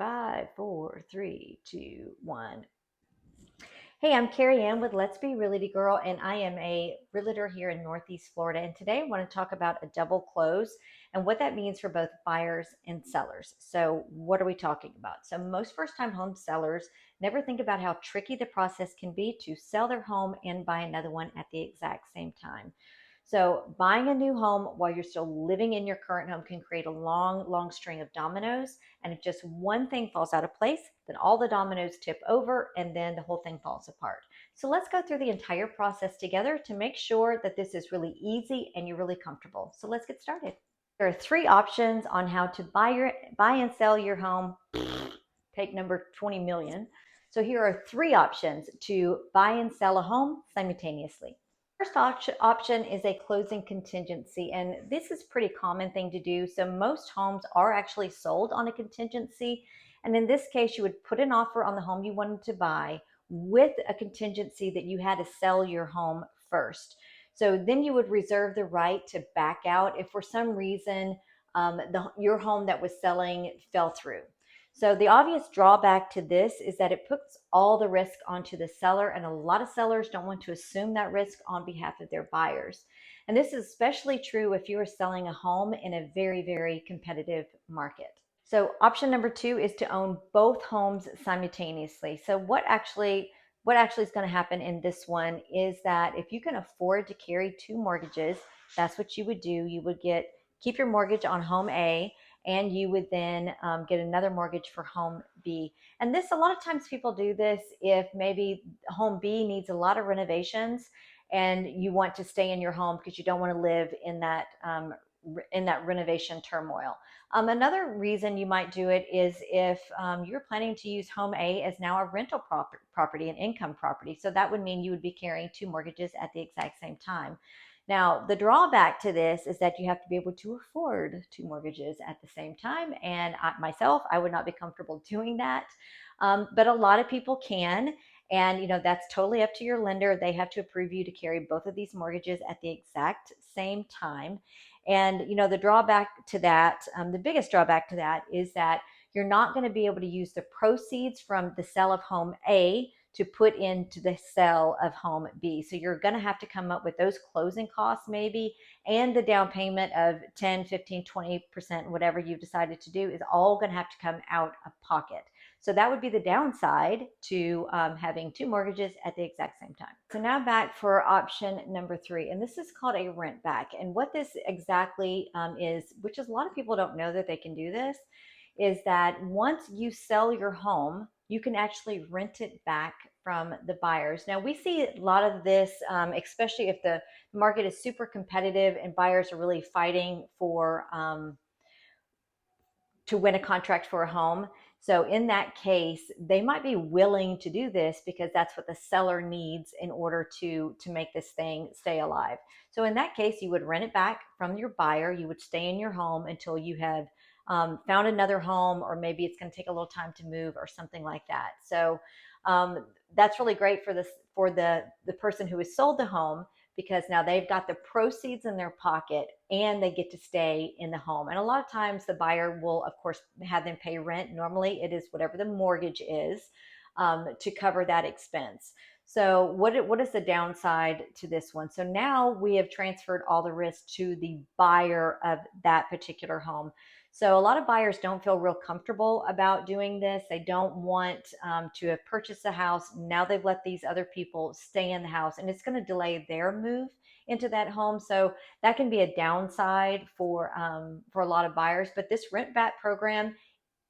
5, 4, 3, 2, 1. Hey, I'm Carrie Ann with Let's Be Realty Girl, and I am a realtor here in Northeast Florida. And today I want to talk about a double close and what that means for both buyers and sellers. So, what are we talking about? So, most first time home sellers never think about how tricky the process can be to sell their home and buy another one at the exact same time. So, buying a new home while you're still living in your current home can create a long, long string of dominoes. And if just one thing falls out of place, then all the dominoes tip over and then the whole thing falls apart. So, let's go through the entire process together to make sure that this is really easy and you're really comfortable. So, let's get started. There are three options on how to buy and sell your home. Take number 20 million. So, here are three options to buy and sell a home simultaneously. First option is a closing contingency, and this is a pretty common thing to do. So most homes are actually sold on a contingency, and in this case, you would put an offer on the home you wanted to buy with a contingency that you had to sell your home first. So then you would reserve the right to back out if for some reason your home that was selling fell through. So the obvious drawback to this is that it puts all the risk onto the seller, and a lot of sellers don't want to assume that risk on behalf of their buyers. And this is especially true if you are selling a home in a very, very competitive market. So option number two is to own both homes simultaneously. So what actually is going to happen in this one is that if you can afford to carry two mortgages, that's what you would do. You would keep your mortgage on home A, and you would then get another mortgage for home B. And this, a lot of times people do this if maybe home B needs a lot of renovations and you want to stay in your home because you don't want to live in that renovation turmoil. Another reason you might do it is if you're planning to use home A as now a rental property, an income property. So that would mean you would be carrying two mortgages at the exact same time. Now, the drawback to this is that you have to be able to afford two mortgages at the same time. And I would not be comfortable doing that. But a lot of people can. And, that's totally up to your lender. They have to approve you to carry both of these mortgages at the exact same time. And, the drawback to that, the biggest drawback to that is that you're not going to be able to use the proceeds from the sale of home A to put into the sale of home B. So you're going to have to come up with those closing costs maybe, and the down payment of 10, 15, 20%, whatever you've decided to do is all going to have to come out of pocket. So that would be the downside to having two mortgages at the exact same time. So now back for option number three, and this is called a rent back. And what this exactly is, which is a lot of people don't know that they can do this, is that once you sell your home, you can actually rent it back from the buyers. Now, we see a lot of this, especially if the market is super competitive and buyers are really fighting to win a contract for a home. So in that case, they might be willing to do this because that's what the seller needs in order to make this thing stay alive. So in that case, you would rent it back from your buyer. You would stay in your home until you have found another home, or maybe it's going to take a little time to move or something like that. So that's really great for the person who has sold the home, because now they've got the proceeds in their pocket and they get to stay in the home. And a lot of times the buyer will, of course, have them pay rent. Normally it is whatever the mortgage is to cover that expense. So what is the downside to this one? So now we have transferred all the risk to the buyer of that particular home. So a lot of buyers don't feel real comfortable about doing this. They don't want to have purchased a house. Now they've let these other people stay in the house, and it's going to delay their move into that home. So that can be a downside for a lot of buyers. But this rent back program,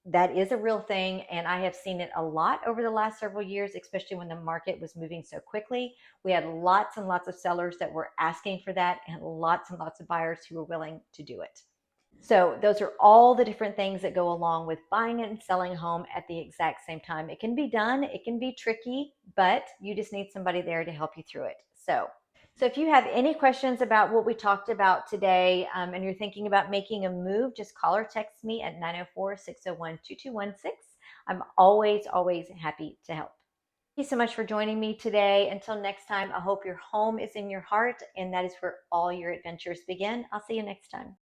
that is a real thing, and I have seen it a lot over the last several years, especially when the market was moving so quickly. We had lots and lots of sellers that were asking for that, and lots of buyers who were willing to do it. So those are all the different things that go along with buying and selling a home at the exact same time. It can be done, it can be tricky, but you just need somebody there to help you through it. So if you have any questions about what we talked about today, and you're thinking about making a move, just call or text me at 904-601-2216. I'm always happy to help. Thank you so much for joining me today. Until next time, I hope your home is in your heart, and that is where all your adventures begin. I'll see you next time.